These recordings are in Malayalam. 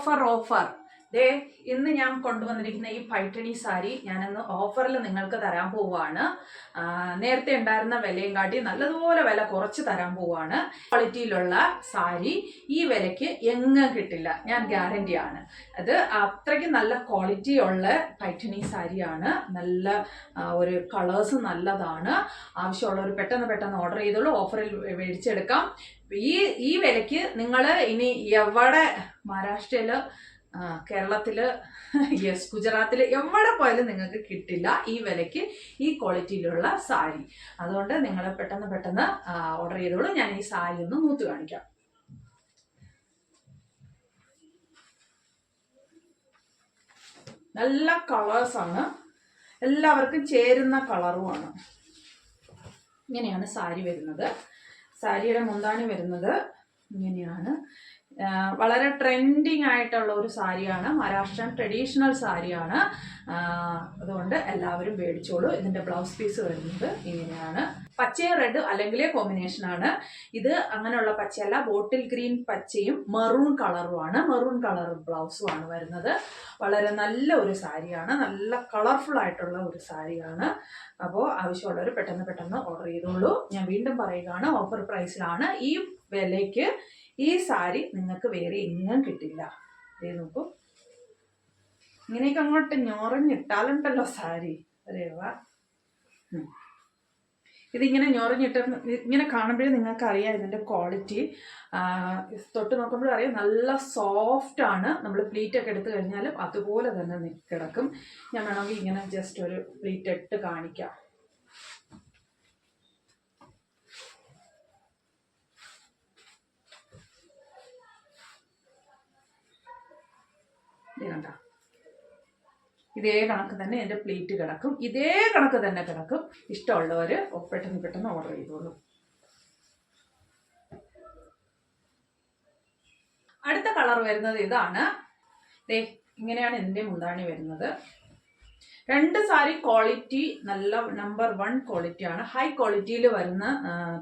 ഓഫർ ദേ ഇന്ന് ഞാൻ കൊണ്ടുവന്നിരിക്കുന്ന ഈ പൈഠണി സാരി ഞാനിന്ന് ഓഫറിൽ നിങ്ങൾക്ക് തരാൻ പോവുകയാണ്. നേരത്തെ ഉണ്ടായിരുന്ന വിലയും കാട്ടി നല്ലതുപോലെ വില കുറച്ച് തരാൻ പോവുകയാണ്. ക്വാളിറ്റിയിലുള്ള സാരി ഈ വിലയ്ക്ക് എങ്ങും കിട്ടില്ല, ഞാൻ ഗ്യാരണ്ടിയാണ്. അത് അത്രയ്ക്ക് നല്ല ക്വാളിറ്റി ഉള്ള പൈഠണി സാരിയാണ്. നല്ല ഒരു കളേഴ്സ് നല്ലതാണ്. ആവശ്യമുള്ളവർ പെട്ടെന്ന് ഓർഡർ ചെയ്തോളൂ. ഓഫറിൽ മേടിച്ചെടുക്കാം. ഈ വിലയ്ക്ക് നിങ്ങൾ ഇനി എവിടെ മഹാരാഷ്ട്രയില്, കേരളത്തില്, യെസ്, ഗുജറാത്തിൽ എവിടെ പോയാലും നിങ്ങൾക്ക് കിട്ടില്ല ഈ വിലയ്ക്ക് ഈ ക്വാളിറ്റിയിലുള്ള സാരി. അതുകൊണ്ട് നിങ്ങൾ പെട്ടെന്ന് ഓർഡർ ചെയ്തോളൂ. ഞാൻ ഈ സാരി ഒന്ന് നൂത്ത് കാണിക്കാം. നല്ല കളേഴ്സാണ്, എല്ലാവർക്കും ചേരുന്ന കളറുമാണ്. ഇങ്ങനെയാണ് സാരി വരുന്നത്. സാരിയുടെ മുന്താണി വരുന്നത് ഇങ്ങനെയാണ്. വളരെ ട്രെൻഡിങ് ആയിട്ടുള്ള ഒരു സാരിയാണ്, മഹാരാഷ്ട്രൻ ട്രഡീഷണൽ സാരിയാണ്. അതുകൊണ്ട് എല്ലാവരും മേടിച്ചോളൂ. ഇതിന്റെ ബ്ലൗസ് പീസ് വരുന്നത് ഇങ്ങനെയാണ്. പച്ചയും റെഡ് അല്ലെങ്കിൽ കോമ്പിനേഷനാണ് ഇത്. അങ്ങനെയുള്ള പച്ചയല്ല, ബോട്ടിൽ ഗ്രീൻ പച്ചയും മെറൂൺ കളറുമാണ്. മെറൂൺ കളർ ബ്ലൗസുമാണ് വരുന്നത്. വളരെ നല്ല ഒരു സാരിയാണ്, നല്ല കളർഫുൾ ആയിട്ടുള്ള ഒരു സാരിയാണ്. അപ്പോൾ ആവശ്യമുള്ളവർ പെട്ടെന്ന് ഓർഡർ ചെയ്തോളൂ. ഞാൻ വീണ്ടും പറയുകയാണ്, ഓഫർ പ്രൈസിലാണ്. ഈ വിലയ്ക്ക് ഈ സാരി നിങ്ങൾക്ക് വേറെ എങ്ങും കിട്ടില്ല. ഇതേ നോക്കൂ, ഇങ്ങനെയൊക്കെ അങ്ങോട്ട് ഞൊറഞ്ഞിട്ടാലുണ്ടല്ലോ സാരി. അരേവാ, ഇതിങ്ങനെ ഞൊറഞ്ഞിട്ട് ഇങ്ങനെ കാണുമ്പോഴേ നിങ്ങൾക്ക് അറിയാം ഇതിൻ്റെ ക്വാളിറ്റി. തൊട്ട് നോക്കുമ്പോഴും അറിയാം നല്ല സോഫ്റ്റ് ആണ്. നമ്മൾ പ്ലീറ്റ് ഒക്കെ എടുത്തു കഴിഞ്ഞാലും അതുപോലെ തന്നെ കിടക്കും. ഞാൻ വേണമെങ്കിൽ ഇങ്ങനെ ജസ്റ്റ് ഒരു പ്ലീറ്റ് ഇട്ട് കാണിക്കാം. കണ്ട, ഇതേ കണക്ക് തന്നെ എൻ്റെ പ്ലേറ്റ് കിടക്കും. ഇതേ കണക്ക് തന്നെ കിടക്കും. ഇഷ്ടമുള്ളവർ പെട്ടെന്ന് ഓർഡർ ചെയ്തോളൂ. അടുത്ത കളർ വരുന്നത് ഇതാണ്. ഇങ്ങനെയാണ് ഇതിൻ്റെ മുന്താണി വരുന്നത്. രണ്ട് സാരി ക്വാളിറ്റി നല്ല നമ്പർ 1 ക്വാളിറ്റിയാണ്. ഹൈ ക്വാളിറ്റിയിൽ വരുന്ന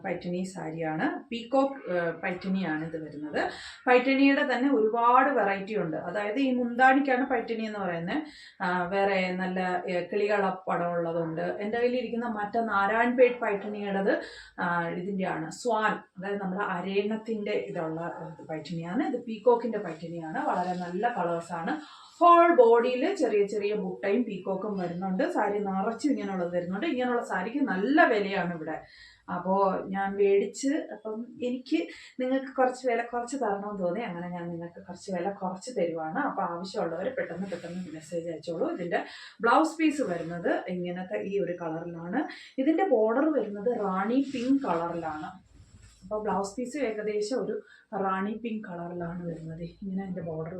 പൈഠണി സാരിയാണ്. പീകോക്ക് പൈഠണിയാണ് ഇത് വരുന്നത്. പൈഠണിയുടെ തന്നെ ഒരുപാട് വെറൈറ്റി ഉണ്ട്. അതായത് ഈ മുന്താണിക്കാണ് പൈഠണി എന്ന് പറയുന്നത്. വേറെ നല്ല കിളികള പടം ഉള്ളതുണ്ട്. എൻ്റെ കയ്യിലിരിക്കുന്ന മറ്റേ നാരായൺപേട്ട് പൈഠണിയുടേത് ഇതിൻ്റെയാണ്, സ്വാൻ, അതായത് നമ്മുടെ അരയണത്തിൻ്റെ ഇതുള്ള പൈഠണിയാണ്. ഇത് പീകോക്കിൻ്റെ പൈഠണിയാണ്. വളരെ നല്ല കളേഴ്സാണ്. ഹോൾ ബോഡിയിൽ ചെറിയ ബുട്ടയും പീക്കോക്കും വരുന്നുണ്ട്. സാരി നിറച്ചും ഇങ്ങനെയുള്ളത് വരുന്നുണ്ട്. ഇങ്ങനെയുള്ള സാരിക്ക് നല്ല വിലയാണ് ഇവിടെ. അപ്പോൾ ഞാൻ മേടിച്ച്, അപ്പം എനിക്ക് നിങ്ങൾക്ക് കുറച്ച് വില കുറച്ച് തരണമെന്ന് തോന്നി. അങ്ങനെ ഞാൻ നിങ്ങൾക്ക് കുറച്ച് വില കുറച്ച് തരുവാണ്. അപ്പോൾ ആവശ്യമുള്ളവർ പെട്ടെന്ന് മെസ്സേജ് അയച്ചോളൂ. ഇതിൻ്റെ ബ്ലൗസ് പീസ് വരുന്നത് ഇങ്ങനത്തെ ഈ ഒരു കളറിലാണ്. ഇതിൻ്റെ ബോർഡർ വരുന്നത് റാണി പിങ്ക് കളറിലാണ്. അപ്പോൾ ബ്ലൗസ് പീസ് ഏകദേശം ഒരു റാണി പിങ്ക് കളറിലാണ് വരുന്നത്. ഇങ്ങനെ അതിൻ്റെ ബോർഡർ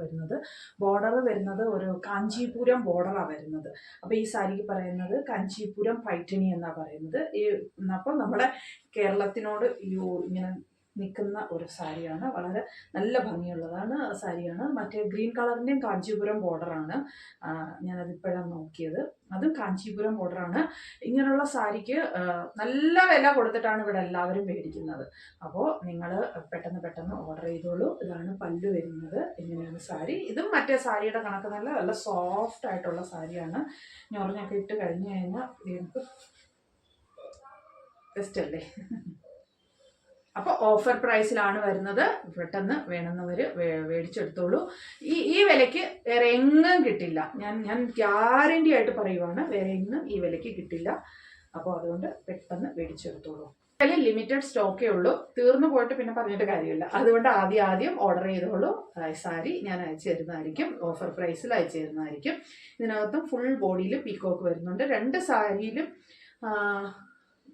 വരുന്നത് ഒരു കാഞ്ചീപുരം ബോർഡറാണ് വരുന്നത്. അപ്പോൾ ഈ സാരിക്ക് പറയുന്നത് കാഞ്ചീപുരം പൈഠണി എന്നാണ് പറയുന്നത്. അപ്പോൾ നമ്മുടെ കേരളത്തിനോട് ഇങ്ങനെ നിൽക്കുന്ന ഒരു സാരിയാണ്. വളരെ നല്ല ഭംഗിയുള്ളതാണ് സാരിയാണ്. മറ്റേ ഗ്രീൻ കളറിൻ്റെയും കാഞ്ചീപുരം ബോർഡറാണ്. ഞാനതിപ്പോഴാണ് നോക്കിയത്. അതും കാഞ്ചീപുരം ബോർഡറാണ്. ഇങ്ങനെയുള്ള സാരിക്ക് നല്ല വില കൊടുത്തിട്ടാണ് ഇവിടെ എല്ലാവരും മേടിക്കുന്നത്. അപ്പോൾ നിങ്ങൾ പെട്ടെന്ന് ഓർഡർ ചെയ്തോളൂ. ഇതാണ് പല്ലു വരുന്നത്. ഇങ്ങനെയാണ് സാരി. ഇതും മറ്റേ സാരിയുടെ കണക്ക് നല്ല സോഫ്റ്റ് ആയിട്ടുള്ള സാരിയാണ്. ഞൊറഞ്ഞൊക്കെ ഇട്ട് കഴിഞ്ഞ് കഴിഞ്ഞാൽ നമുക്ക് ബെസ്റ്റ് അല്ലേ. അപ്പോൾ ഓഫർ പ്രൈസിലാണ് വരുന്നത്. പെട്ടെന്ന് വേണമെന്നവർ മേടിച്ചെടുത്തോളൂ. ഈ വിലയ്ക്ക് വേറെ എങ്ങും കിട്ടില്ല. ഞാൻ ഗ്യാരണ്ടി ആയിട്ട് പറയുവാണ്, വേറെ എങ്ങും ഈ വിലയ്ക്ക് കിട്ടില്ല. അപ്പോൾ അതുകൊണ്ട് പെട്ടെന്ന് മേടിച്ചെടുത്തോളൂ. അതിൽ ലിമിറ്റഡ് സ്റ്റോക്കേ ഉള്ളൂ. തീർന്നു പോയിട്ട് പിന്നെ പറഞ്ഞിട്ട് കാര്യമില്ല. അതുകൊണ്ട് ആദ്യം ഓർഡർ ചെയ്തോളൂ. സാരി ഞാൻ അയച്ചു തരുന്നതായിരിക്കും. ഓഫർ പ്രൈസിൽ അയച്ചു തരുന്നതായിരിക്കും. ഇതിനകത്തും ഫുൾ ബോഡിയിൽ പീക്കോക്ക് വരുന്നുണ്ട്. രണ്ട് സാരിയിലും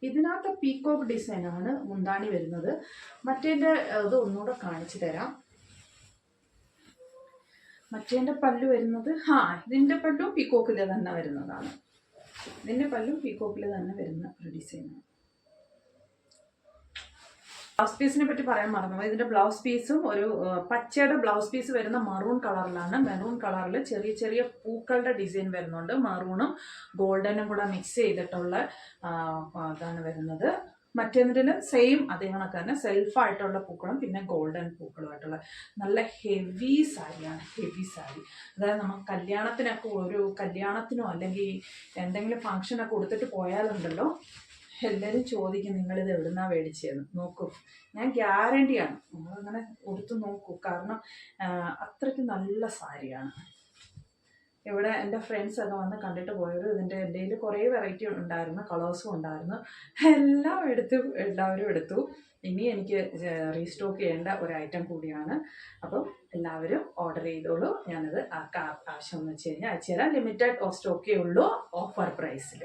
ഇതിനകത്ത് പീക്കോക്ക് ഡിസൈനാണ് മുന്താണി വരുന്നത്. മറ്റേൻ്റെ ഇത് ഒന്നുകൂടെ കാണിച്ചു തരാം. മറ്റേൻ്റെ പല്ലു വരുന്നത് ഇതിൻ്റെ പല്ലും പീക്കോക്കിൽ തന്നെ വരുന്നതാണ്. ഇതിൻ്റെ പല്ലും പീക്കോക്കിൽ തന്നെ വരുന്ന ഒരു ഡിസൈനാണ്. ബ്ലൗസ് പീസിനെ പറ്റി പറയാൻ മറന്നു. ഇതിന്റെ ബ്ലൗസ് പീസും ഒരു പച്ചയുടെ ബ്ലൗസ് പീസ് വരുന്ന മറൂൺ കളറിലാണ്. മെറൂൺ കളറിൽ ചെറിയ പൂക്കളുടെ ഡിസൈൻ വരുന്നുണ്ട്. മറൂണും ഗോൾഡനും കൂടെ മിക്സ് ചെയ്തിട്ടുള്ള ഇതാണ് വരുന്നത്. മറ്റേതിലും സെയിം അതേ കണക്ക് തന്നെ സെൽഫായിട്ടുള്ള പൂക്കളും പിന്നെ ഗോൾഡൻ പൂക്കളുമായിട്ടുള്ള നല്ല ഹെവി സാരിയാണ്. ഹെവി സാരി, അതായത് നമുക്ക് കല്യാണത്തിനൊക്കെ ഒരു കല്യാണത്തിനോ അല്ലെങ്കിൽ എന്തെങ്കിലും ഫംഗ്ഷനൊക്കെ കൊടുത്തിട്ട് പോയാലുണ്ടല്ലോ എല്ലാവരും ചോദിക്കും നിങ്ങളിത് എവിടുന്നാണ് മേടിച്ചതെന്ന്. നോക്കൂ, ഞാൻ ഗ്യാരണ്ടിയാണ്, നമ്മളങ്ങനെ കൊടുത്ത് നോക്കൂ. കാരണം അത്രയ്ക്ക് നല്ല സാരിയാണ്. ഇവിടെ എൻ്റെ ഫ്രണ്ട്സൊക്കെ വന്ന് കണ്ടിട്ട് പോയത് ഇതിൻ്റെ എൻ്റെ കയ്യിൽ കുറേ വെറൈറ്റി ഉണ്ടായിരുന്നു, കളേഴ്സും ഉണ്ടായിരുന്നു. എല്ലാവരും എടുത്തു. ഇനി എനിക്ക് റീസ്റ്റോക്ക് ചെയ്യേണ്ട ഒരു ഐറ്റം കൂടിയാണ്. അപ്പം എല്ലാവരും ഓർഡർ ചെയ്തോളൂ. ഞാനത് ആവശ്യം എന്ന് വെച്ച് കഴിഞ്ഞാൽ അയച്ചു തരാം. ലിമിറ്റഡ് സ്റ്റോക്കേ ഉള്ളൂ, ഓഫർ പ്രൈസിൽ.